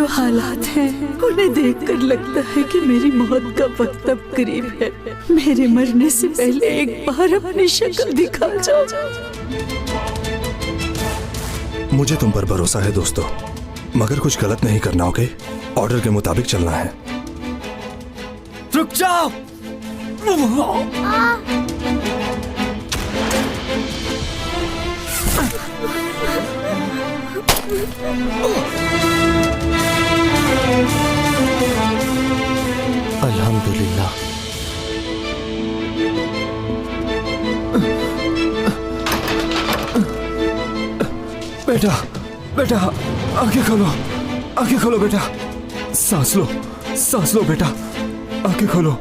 जो हालात हैं उन्हें देखकर लगता है कि मेरी मौत का वक्त अब करीब है। मेरे मरने से पहले एक बार अपनी शक्ल दिखा जाओ। मुझे तुम पर भरोसा है दोस्तों, मगर कुछ गलत नहीं करना, ओके? ऑर्डर के मुताबिक चलना है। रुक जाओ। अल्हम्दुलिल्लाह। बेटा, बेटा, आंखें खोलो, आंखें खोलो बेटा। सांस लो, सांस लो बेटा। आंखें खोलो,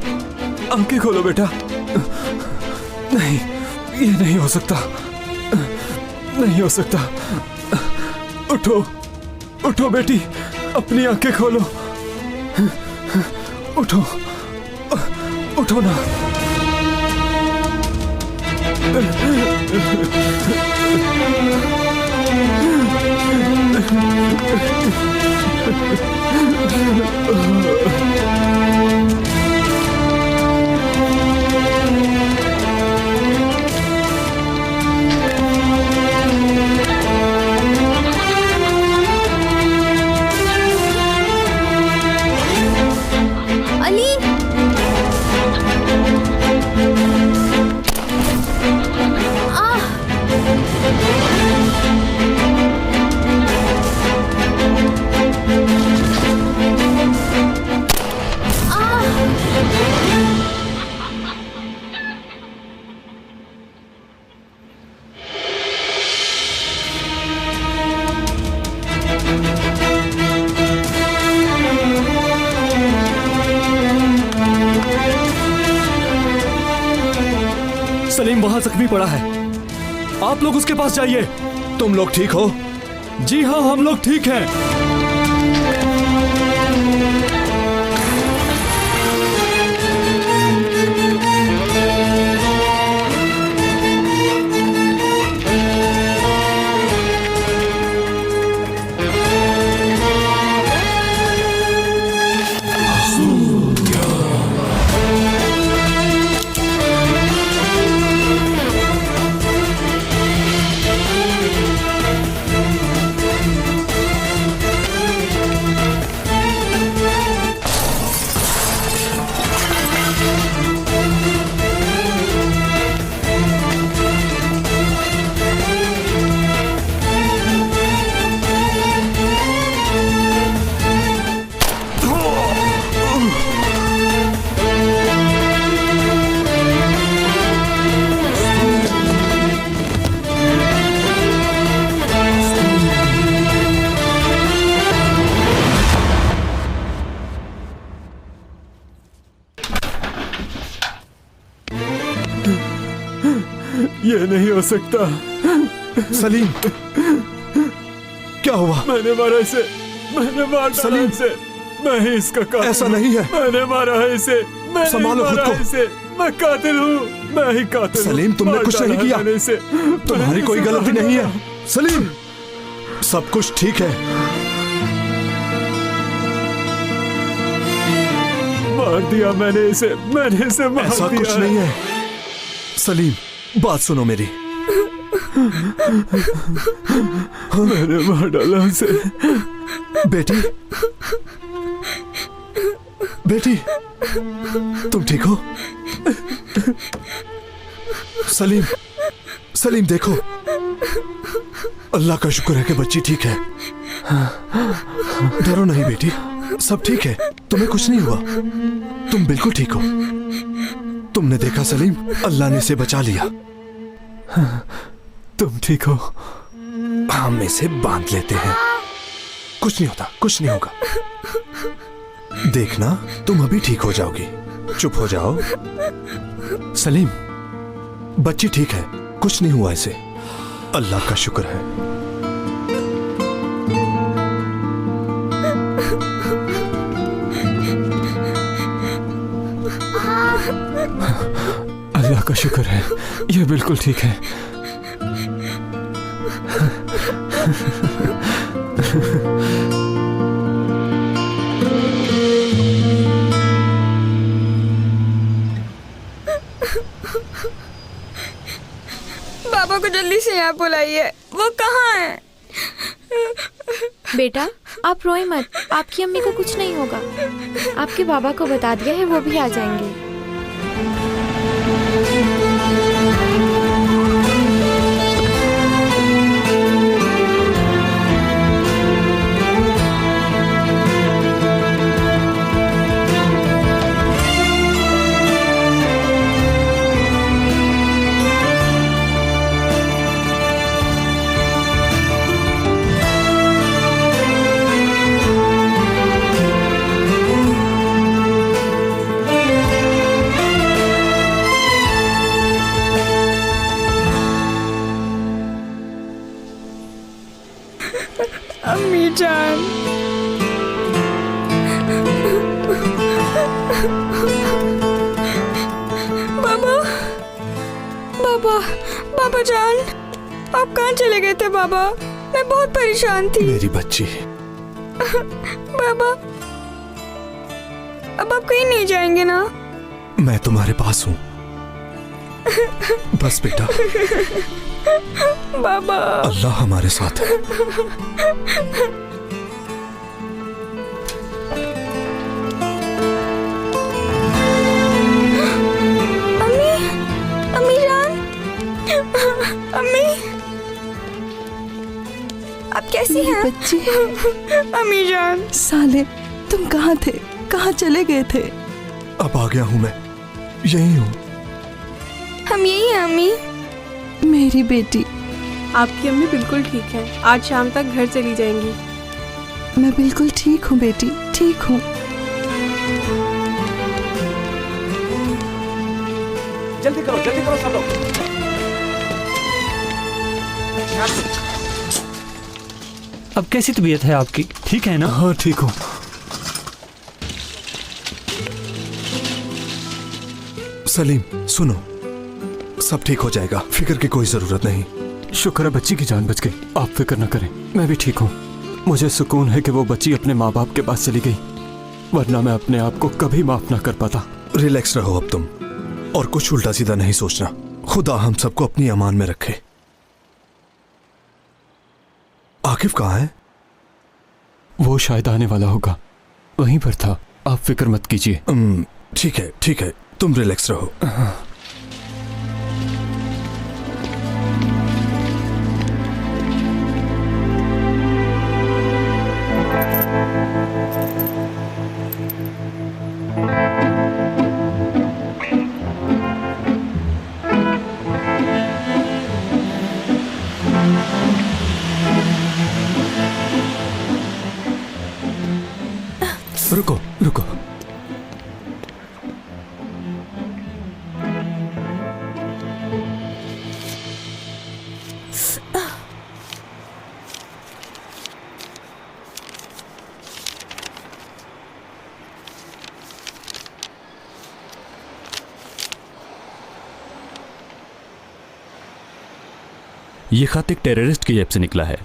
आंखें खोलो बेटा। नहीं, ये नहीं हो सकता, नहीं हो सकता। उठो, उठो बेटी, अपनी आंखें खोलो। उठो, उठो ना। अली, सलीम वहां जख्मी पड़ा है, आप लोग उसके पास जाइए। तुम लोग ठीक हो? जी हाँ, हम लोग ठीक हैं। ये नहीं हो सकता। सलीम, क्या हुआ? मैंने मारा इसे, मैंने मारा सलीम इसे, मैं ही इसका कातिल। ऐसा नहीं है। मैंने मारा है इसे, मैंने संभालो खुद मारा को। है इसे, मैं कातिल हूँ, मैं ही कातिल हूँ। सलीम, तुमने मार कुछ डाला नहीं है किया। मैंने इसे। तुम्हारी मैंने कोई इसे गलती मारा। नहीं है। सलीम, सब कुछ ठीक है। मार दिया मैंने इसे, मैंने इसे मार ऐसा दिया। कुछ नहीं है। सलीम, बात सुनो मेरी। मैंने मार डाला उसे। बेटी, बेटी, तुम ठीक हो? सलीम, सलीम देखो, अल्लाह का शुक्र है कि बच्ची ठीक है। डरो नहीं बेटी, सब ठीक है, तुम्हें कुछ नहीं हुआ, तुम बिल्कुल ठीक हो। तुमने देखा सलीम, अल्लाह ने इसे बचा लिया। तुम ठीक हो? हम इसे बांध लेते हैं, कुछ नहीं होता, कुछ नहीं होगा। देखना, तुम अभी ठीक हो जाओगी। चुप हो जाओ। सलीम, बच्ची ठीक है, कुछ नहीं हुआ इसे, अल्लाह का शुक्र है। अल्लाह का शुक्र है, ये बिल्कुल ठीक है। पापा को जल्दी से यहाँ बुलाइए। वो कहाँ है? बेटा आप रोए मत, आपकी अम्मी को कुछ नहीं होगा। आपके बाबा को बता दिया है, वो भी आ जाएंगे। अम्मी जान, बाबा, बाबा, बाबा जान, आप कहाँ चले गए थे बाबा? मैं बहुत परेशान थी। मेरी बच्ची। बाबा, अब आप कहीं नहीं जाएंगे ना? मैं तुम्हारे पास हूँ। बस बेटा, बाबा। अल्लाह हमारे साथ है। अम्मी, अम्मी जान, अम्मी, आप कैसी हैं? बच्ची, अम्मी जान। साले तुम कहाँ थे? कहाँ चले गए थे? अब आ गया हूँ मैं, यही हूँ। हम यही हैं अम्मी। मेरी बेटी, आपकी अम्मी बिल्कुल ठीक है, आज शाम तक घर चली जाएंगी। मैं बिल्कुल ठीक हूँ बेटी, ठीक हूँ। जल्दी करो सब लोग। अब कैसी तबीयत है आपकी? ठीक है ना? हाँ ठीक हूँ। सलीम सुनो, सब ठीक हो जाएगा, फिक्र की कोई जरूरत नहीं। शुक्र है बच्ची की जान बच गई। आप फिक्र न करें, मैं भी ठीक हूँ। मुझे सुकून है कि वो बच्ची अपने माँ बाप के पास चली गई, वरना मैं अपने आप को कभी माफ ना कर पाता। रिलैक्स रहो अब तुम, और कुछ उल्टा सीधा नहीं सोचना। खुदा हम सबको अपनी अमान में रखे। आकिफ कहाँ है? वो शायद आने वाला होगा, वहीं पर था। आप फिक्र मत कीजिए। ठीक है, तुम रिलैक्स रहो। रुको। ये खत एक टेररिस्ट की जेब से निकला है,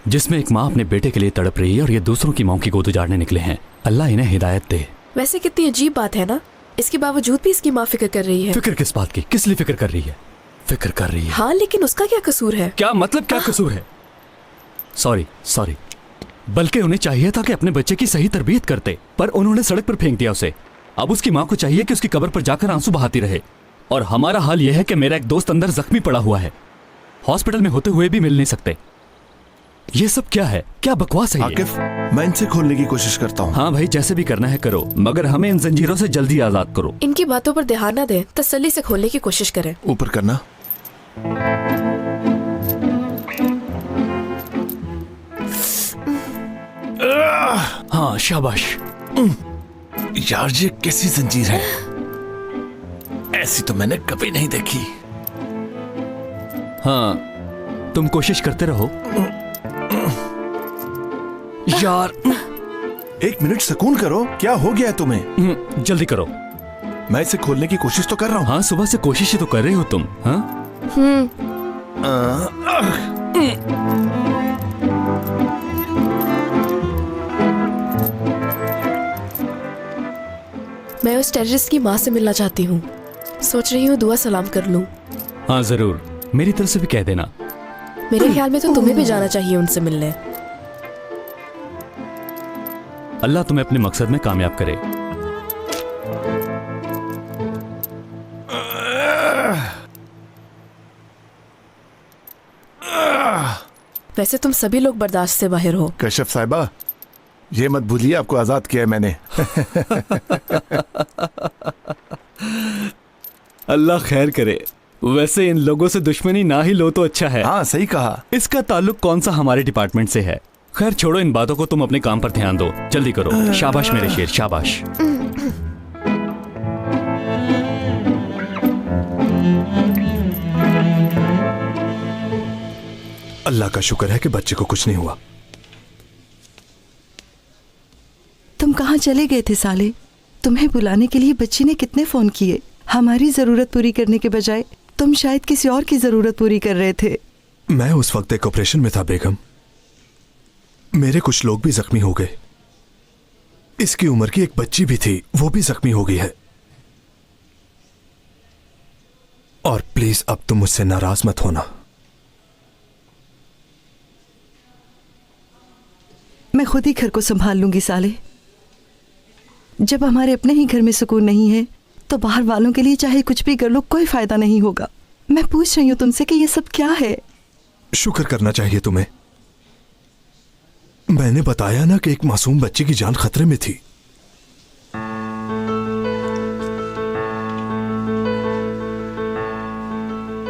जिसमें एक माँ अपने बेटे के लिए तड़प रही है और ये दूसरों की माँ की गोद उजाड़ने निकले हैं। अल्लाह इन्हें हिदायत दे। वैसे कितनी अजीब बात है ना, इसके बावजूद भी इसकी माँ फिक्र कर रही है। फिक्र किस बात की? किस लिए फिक्र कर रही है? फिक्र कर रही है। हाँ, लेकिन उसका क्या कसूर है? क्या मतलब क्या कसूर है? सॉरी, बल्कि उन्हें चाहिए था कि अपने बच्चे की सही तरबियत करते, पर उन्होंने सड़क पर फेंक दिया उसे। अब उसकी माँ को चाहिए कि उसकी कब्र पर जाकर आंसू बहाती रहे। और हमारा हाल यह है कि मेरा एक दोस्त अंदर जख्मी पड़ा हुआ है, हॉस्पिटल में होते हुए भी मिल नहीं सकते। ये सब क्या है? क्या बकवास है ये? आकिफ, मैं इनसे खोलने की कोशिश करता हूँ। हाँ भाई, जैसे भी करना है करो, मगर हमें इन जंजीरों से जल्दी आजाद करो। इनकी बातों पर ध्यान न दें, तसल्ली से खोलने की कोशिश करें। ऊपर करना। हाँ शाबाश। यार ये कैसी जंजीर है? ऐसी तो मैंने कभी नहीं देखी। हाँ, तुम कोशिश करते रहो यार। 1 मिनट सुकून करो, क्या हो गया है तुम्हें? जल्दी करो। मैं इसे खोलने की कोशिश तो कर रहा हूँ। हाँ, सुबह से कोशिश ही तो कर रही हो तुम। हाँ मैं उस टेररिस्ट की माँ से मिलना चाहती हूँ। सोच रही हूँ दुआ सलाम कर लूँ। हाँ जरूर, मेरी तरफ से भी कह देना। मेरे ख्याल में तो तुम्हें भी जाना चाहिए उनसे मिलने। अल्लाह तुम्हें अपने मकसद में कामयाब करे। वैसे तुम सभी लोग बर्दाश्त से बाहर हो। कश्यप साहिबा, ये मत भूलिए आपको आजाद किया है मैंने। अल्लाह खैर करे। वैसे इन लोगों से दुश्मनी ना ही लो तो अच्छा है। हाँ सही कहा। इसका ताल्लुक कौन सा हमारे डिपार्टमेंट से है। खैर छोड़ो इन बातों को, तुम अपने काम पर ध्यान दो, जल्दी करो। शाबाश मेरे शेर, शाबाश। अल्लाह का शुक्र है कि बच्चे को कुछ नहीं हुआ। तुम कहाँ चले गए थे साले? तुम्हें बुलाने के लिए बच्ची ने कितने फोन किए। हमारी जरूरत पूरी करने के बजाय तुम शायद किसी और की जरूरत पूरी कर रहे थे। मैं उस वक्त एक ऑपरेशन में था बेगम। मेरे कुछ लोग भी जख्मी हो गए। इसकी उम्र की एक बच्ची भी थी, वो भी जख्मी हो गई है। और प्लीज अब तुम मुझसे नाराज मत होना। मैं खुद ही घर को संभाल लूंगी साले। जब हमारे अपने ही घर में सुकून नहीं है तो बाहर वालों के लिए चाहे कुछ भी कर लो, कोई फायदा नहीं होगा। मैं पूछ रही हूँ तुमसे कि ये सब क्या है? शुक्र करना चाहिए तुम्हें। मैंने बताया ना कि एक मासूम बच्चे की जान खतरे में थी।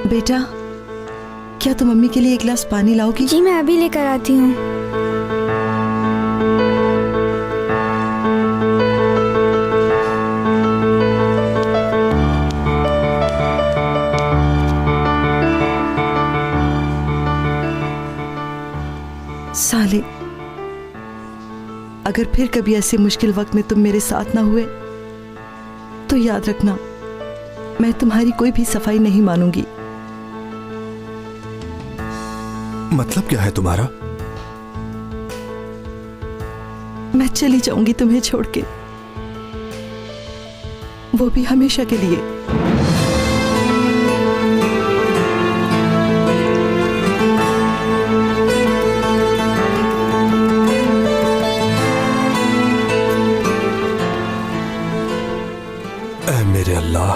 बेटा, क्या तुम मम्मी के लिए एक गिलास पानी लाओगी? जी मैं अभी लेकर आती हूँ। साले, अगर फिर कभी ऐसे मुश्किल वक्त में तुम मेरे साथ ना हुए तो याद रखना, मैं तुम्हारी कोई भी सफाई नहीं मानूंगी। मतलब क्या है तुम्हारा? मैं चली जाऊंगी तुम्हें छोड़ के, वो भी हमेशा के लिए। ऐ मेरे अल्लाह,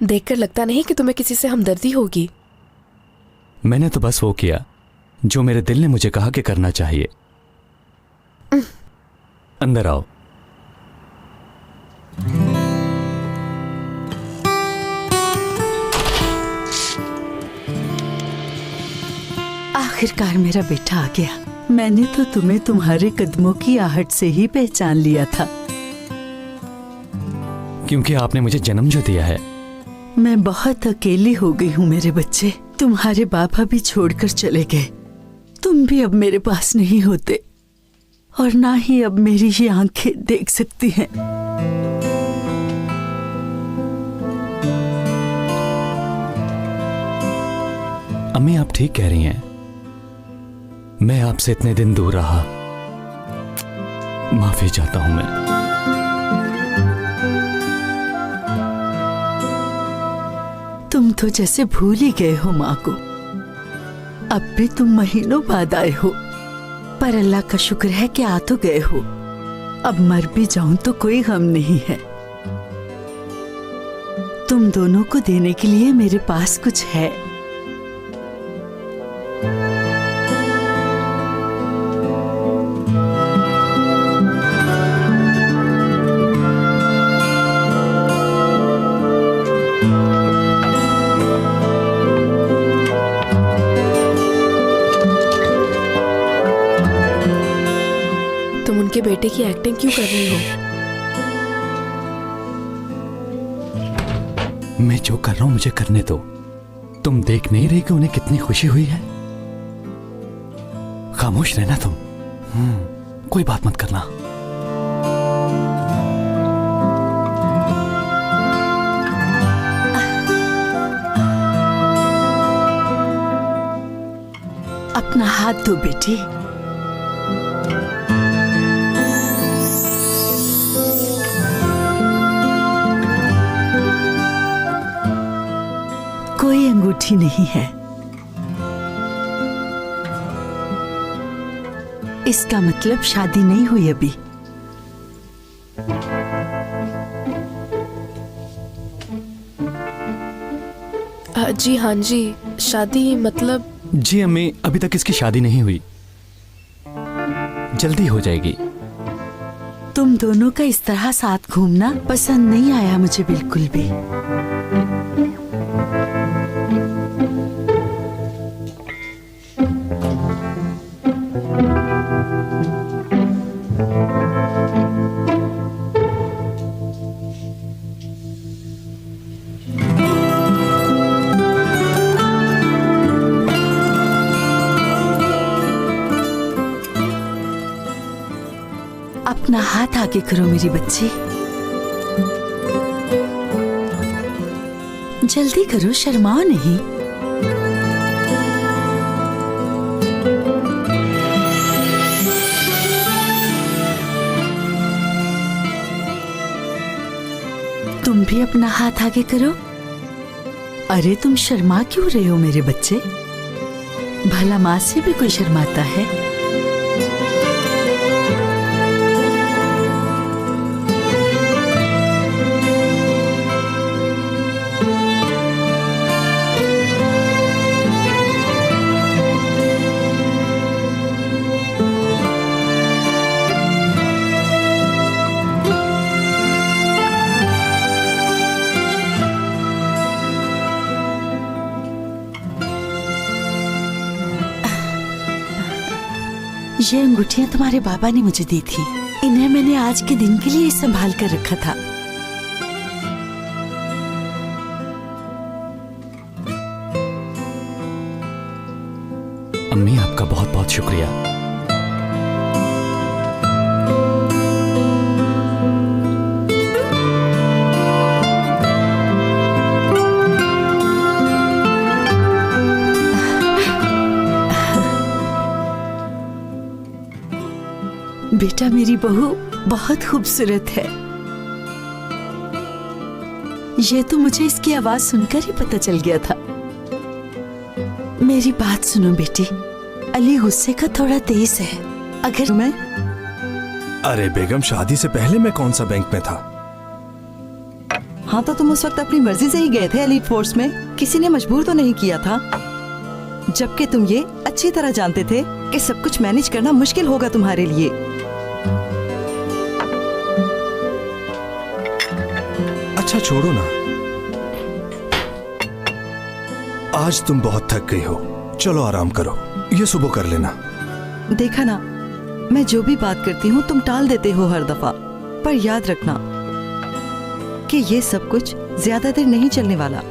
देखकर लगता नहीं कि तुम्हें किसी से हमदर्दी होगी। मैंने तो बस वो किया जो मेरे दिल ने मुझे कहा कि करना चाहिए। अंदर आओ। आखिरकार मेरा बेटा आ गया। मैंने तो तुम्हें तुम्हारे कदमों की आहट से ही पहचान लिया था। क्योंकि आपने मुझे जन्म जो दिया है। मैं बहुत अकेली हो गई हूँ मेरे बच्चे। तुम्हारे बाबा भी छोड़कर चले गए। तुम भी अब मेरे पास नहीं होते और ना ही अब मेरी ये आंखें देख सकती हैं। अम्मी आप ठीक कह रही हैं। मैं आपसे इतने दिन दूर रहा, माफी चाहता हूं मैं। तुम तो जैसे भूल ही गए हो माँ को। अब भी तुम महीनों बाद आए हो, पर अल्लाह का शुक्र है कि आ तो गए हो। अब मर भी जाऊं तो कोई गम नहीं है। तुम दोनों को देने के लिए मेरे पास कुछ है। तुम उनके बेटे की एक्टिंग क्यों कर रही हो? मैं जो कर रहा हूं मुझे करने दो। तुम देख नहीं रही कि उन्हें कितनी खुशी हुई है? खामोश रहना तुम। कोई बात मत करना। अपना हाथ दो बेटी। कोई अंगूठी नहीं है। इसका मतलब शादी नहीं हुई अभी। जी हाँ जी, शादी मतलब। जी अम्मी, अभी तक इसकी शादी नहीं हुई, जल्दी हो जाएगी। तुम दोनों का इस तरह साथ घूमना पसंद नहीं आया मुझे बिल्कुल भी। अपना हाथ आगे करो मेरी बच्ची। जल्दी करो, शर्माओ नहीं। तुम भी अपना हाथ आगे करो। अरे तुम शर्मा क्यों रहे हो मेरे बच्चे? भला माँ से भी कोई शर्माता है? ये अंगूठियां तुम्हारे बाबा ने मुझे दी थी। इन्हें मैंने आज के दिन के लिए संभाल कर रखा था। अम्मी, आपका बहुत बहुत शुक्रिया। बेटा, मेरी बहू बहुत खूबसूरत है। ये तो मुझे इसकी आवाज सुनकर ही पता चल गया था। मेरी बात सुनो बेटी, अली गुस्से का थोड़ा तेज है। अगर मैं अरे बेगम, शादी से पहले मैं कौन सा बैंक में था? हाँ, तो तुम उस वक्त अपनी मर्जी से ही गए थे एलीट फोर्स में। किसी ने मजबूर तो नहीं किया था। जबकि तुम ये अच्छी तरह जानते थे कि सब कुछ मैनेज करना मुश्किल होगा तुम्हारे लिए। अच्छा छोड़ो ना, आज तुम बहुत थक गई हो, चलो आराम करो, ये सुबह कर लेना। देखा ना, मैं जो भी बात करती हूँ तुम टाल देते हो हर दफा। पर याद रखना कि ये सब कुछ ज्यादा देर नहीं चलने वाला।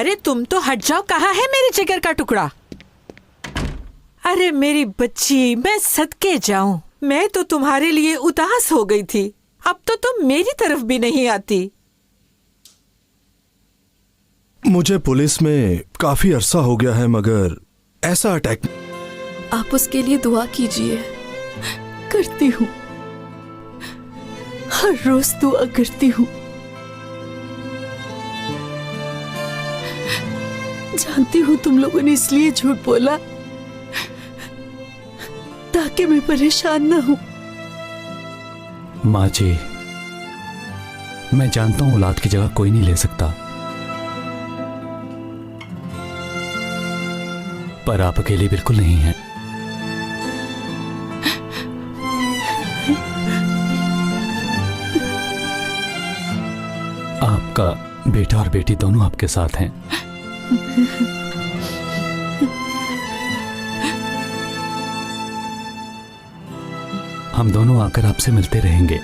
अरे तुम तो हट जाओ, कहाँ है मेरे जिगर का टुकड़ा? अरे मेरी बच्ची, मैं सदके जाऊं, मैं तो तुम्हारे लिए उदास हो गई थी। अब तो तुम मेरी तरफ भी नहीं आती। मुझे पुलिस में काफी अरसा हो गया है, मगर ऐसा अटैक। आप उसके लिए दुआ कीजिए। करती हूँ, हर रोज दुआ करती हूँ। जानती हूँ तुम लोगों ने इसलिए झूठ बोला ताकि मैं परेशान ना हूं। माँ जी, मैं जानता हूं औलाद की जगह कोई नहीं ले सकता, पर आप अकेले बिल्कुल नहीं हैं। आपका बेटा और बेटी दोनों आपके साथ हैं। हम दोनों आकर आपसे मिलते रहेंगे।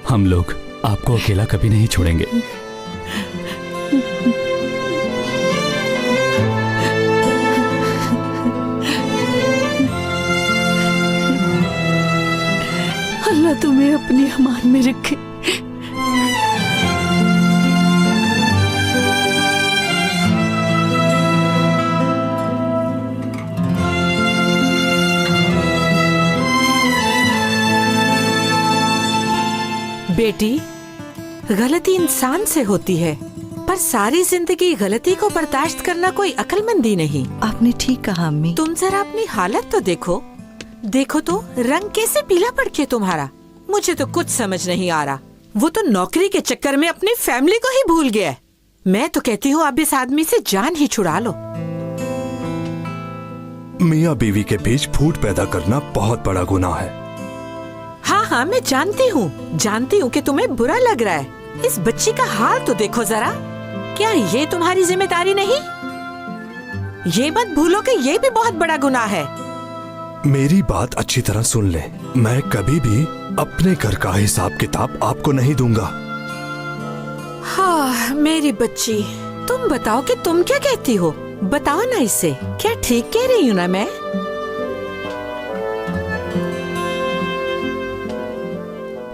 हम लोग आपको अकेला कभी नहीं छोड़ेंगे। अल्लाह तुम्हें अपनी अमान में रखे। बेटी, गलती इंसान से होती है, पर सारी जिंदगी गलती को बर्दाश्त करना कोई अक्लमंदी नहीं। आपने ठीक कहा अम्मी। तुम जरा अपनी हालत तो देखो, देखो तो रंग कैसे पीला पड़ के तुम्हारा। मुझे तो कुछ समझ नहीं आ रहा। वो तो नौकरी के चक्कर में अपनी फैमिली को ही भूल गया है। मैं तो कहती हूँ अब इस आदमी से जान ही छुड़ा लो। मियाँ बीवी के बीच फूट पैदा करना बहुत बड़ा गुनाह है। हाँ हाँ, मैं जानती हूँ कि तुम्हें बुरा लग रहा है। इस बच्ची का हाल तो देखो जरा। क्या ये तुम्हारी जिम्मेदारी नहीं? ये मत भूलो कि ये भी बहुत बड़ा गुनाह है। मेरी बात अच्छी तरह सुन ले। मैं कभी भी अपने घर का हिसाब किताब आपको नहीं दूंगा। हाँ मेरी बच्ची, तुम बताओ कि तुम क्या कहती हो? बताओ ना इसे, क्या ठीक कह रही हूँ ना मैं?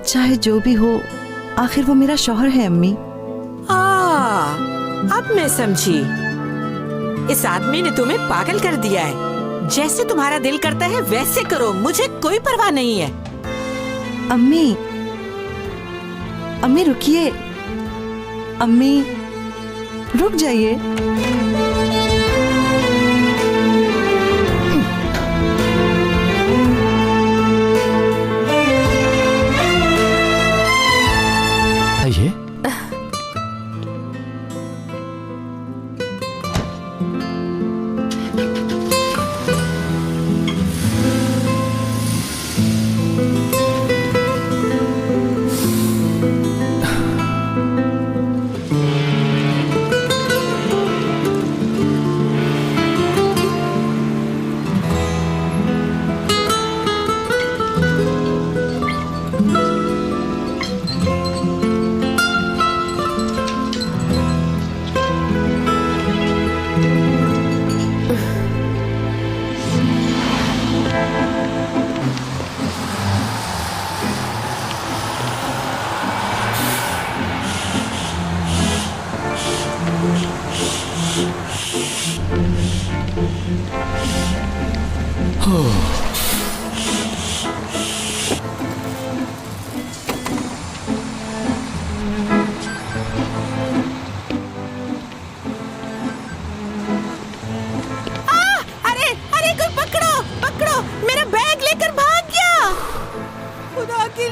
चाहे जो भी हो, आखिर वो मेरा शौहर है अम्मी। अब मैं समझी। इस आदमी ने तुम्हें पागल कर दिया है। जैसे तुम्हारा दिल करता है वैसे करो, मुझे कोई परवाह नहीं है। अम्मी, अम्मी रुकिए। अम्मी रुक जाइए। आइए।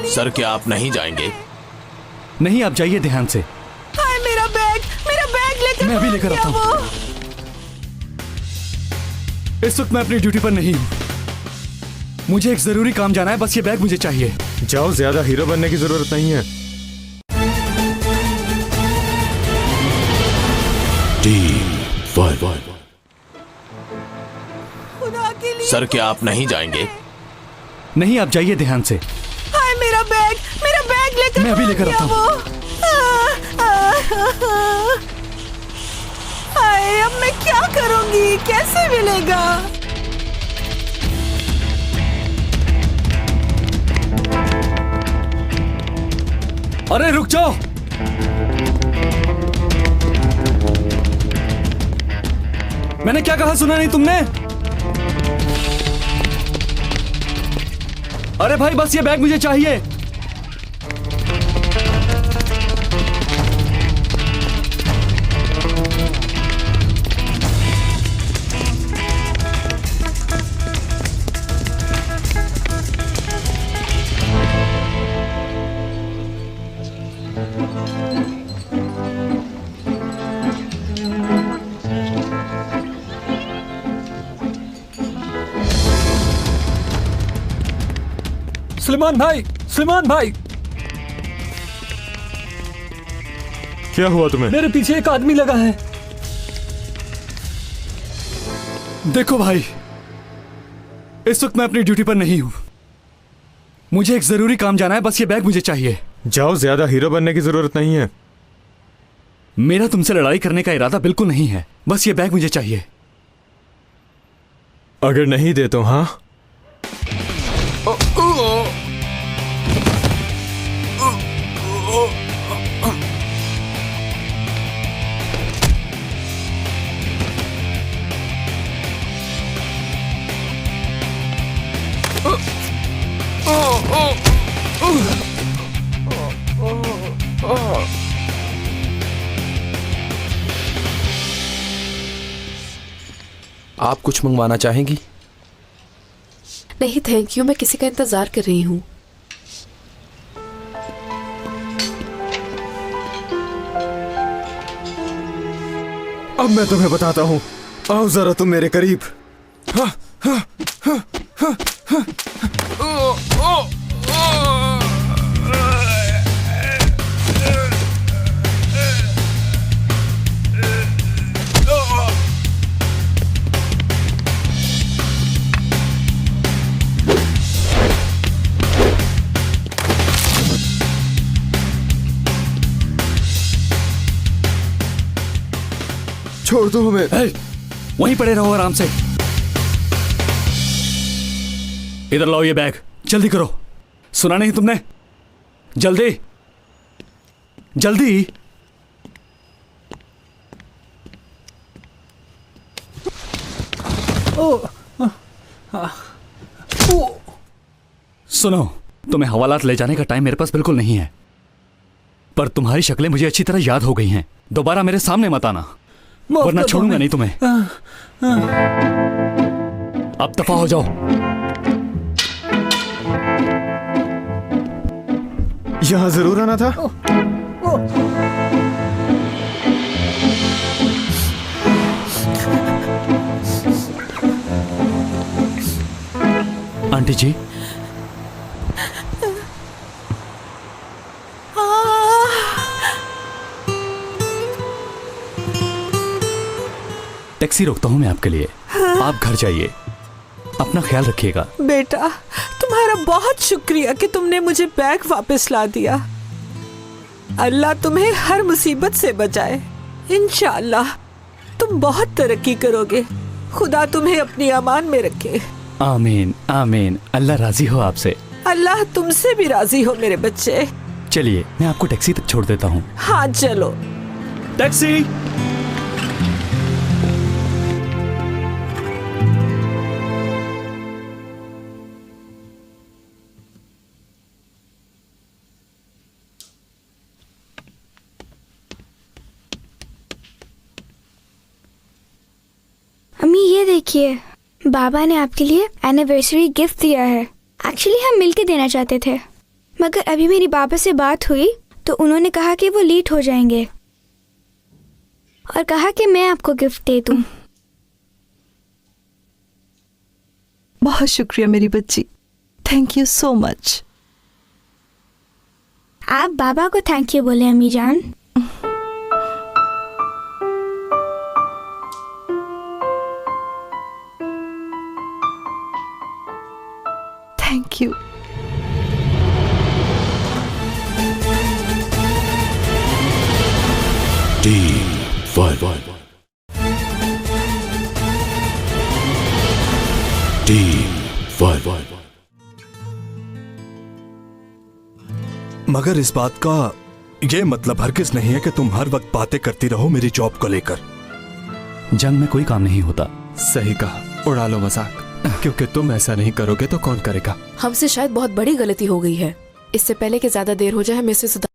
सर क्या आप नहीं जाएंगे? नहीं, आप जाइए ध्यान से। मेरा बैग लेकर मैं अभी लेकर आता हूँ। इस वक्त मैं अपनी ड्यूटी पर नहीं हूँ। मुझे एक जरूरी काम जाना है, बस ये बैग मुझे चाहिए। जाओ, ज्यादा हीरो बनने की जरूरत नहीं है। सर क्या आप नहीं जाएंगे? नहीं, आप जाइए ध्यान से। हाय मेरा बैग लेकर मैं अभी लेकर आता हूँ। हाय, अब मैं क्या करूंगी, कैसे मिलेगा? अरे रुक जाओ। मैंने क्या कहा, सुना नहीं तुमने? अरे भाई, बस ये बैग मुझे चाहिए। सलमान भाई, क्या हुआ तुम्हें? मेरे पीछे एक आदमी लगा है। देखो भाई, इस वक्त मैं अपनी ड्यूटी पर नहीं हूं। मुझे एक जरूरी काम जाना है, बस ये बैग मुझे चाहिए। जाओ, ज्यादा हीरो बनने की जरूरत नहीं है। मेरा तुमसे लड़ाई करने का इरादा बिल्कुल नहीं है, बस ये बैग मुझे चाहिए। अगर नहीं दे तो हाँ। आप कुछ मंगवाना चाहेंगी? नहीं थैंक यू, मैं किसी का इंतजार कर रही हूँ। अब मैं तुम्हें बताता हूँ, आओ जरा तुम मेरे करीब। छोड़ दो हमें। वहीं पड़े रहो आराम से। इधर लाओ ये बैग, जल्दी करो। सुना नहीं तुमने? जल्दी जल्दी। सुनो, तुम्हें हवालात ले जाने का टाइम मेरे पास बिल्कुल नहीं है, पर तुम्हारी शक्लें मुझे अच्छी तरह याद हो गई हैं। दोबारा मेरे सामने मत आना, वरना छोड़ूंगा नहीं तुम्हें। अब दफा हो जाओ। यहाँ जरूर आना था। आंटी जी, टैक्सी रोकता हूं मैं आपके लिए। आप घर जाइए, अपना ख्याल रखिएगा। बेटा, तुम्हारा बहुत शुक्रिया कि तुमने मुझे बैग वापस ला दिया। अल्लाह तुम्हें हर मुसीबत से बचाए। इंशाअल्लाह तुम बहुत तरक्की करोगे। खुदा तुम्हें अपनी अमान में रखे। आमीन आमीन। अल्लाह राजी हो आपसे। अल्लाह तुमसे भी राजी हो मेरे बच्चे। चलिए, मैं आपको टैक्सी तक छोड़ देता हूँ। हाँ चलो। टैक्सी। अम्मी ये देखिए, बाबा ने आपके लिए एनिवर्सरी गिफ्ट दिया है। एक्चुअली हम मिलके देना चाहते थे, मगर अभी मेरी बाबा से बात हुई तो उन्होंने कहा कि वो लेट हो जाएंगे और कहा कि मैं आपको गिफ्ट दे दूं। बहुत शुक्रिया मेरी बच्ची, थैंक यू सो मच। आप बाबा को थैंक यू बोले अम्मी जान। Thank you. मगर इस बात का ये मतलब हरगिज नहीं है कि तुम हर वक्त बातें करती रहो मेरी जॉब को लेकर। जंग में कोई काम नहीं होता। सही कहा, उड़ा लो मजाक, क्योंकि तुम ऐसा नहीं करोगे तो कौन करेगा। हमसे शायद बहुत बड़ी गलती हो गई है। इससे पहले कि ज्यादा देर हो जाए हमें इसे सुधार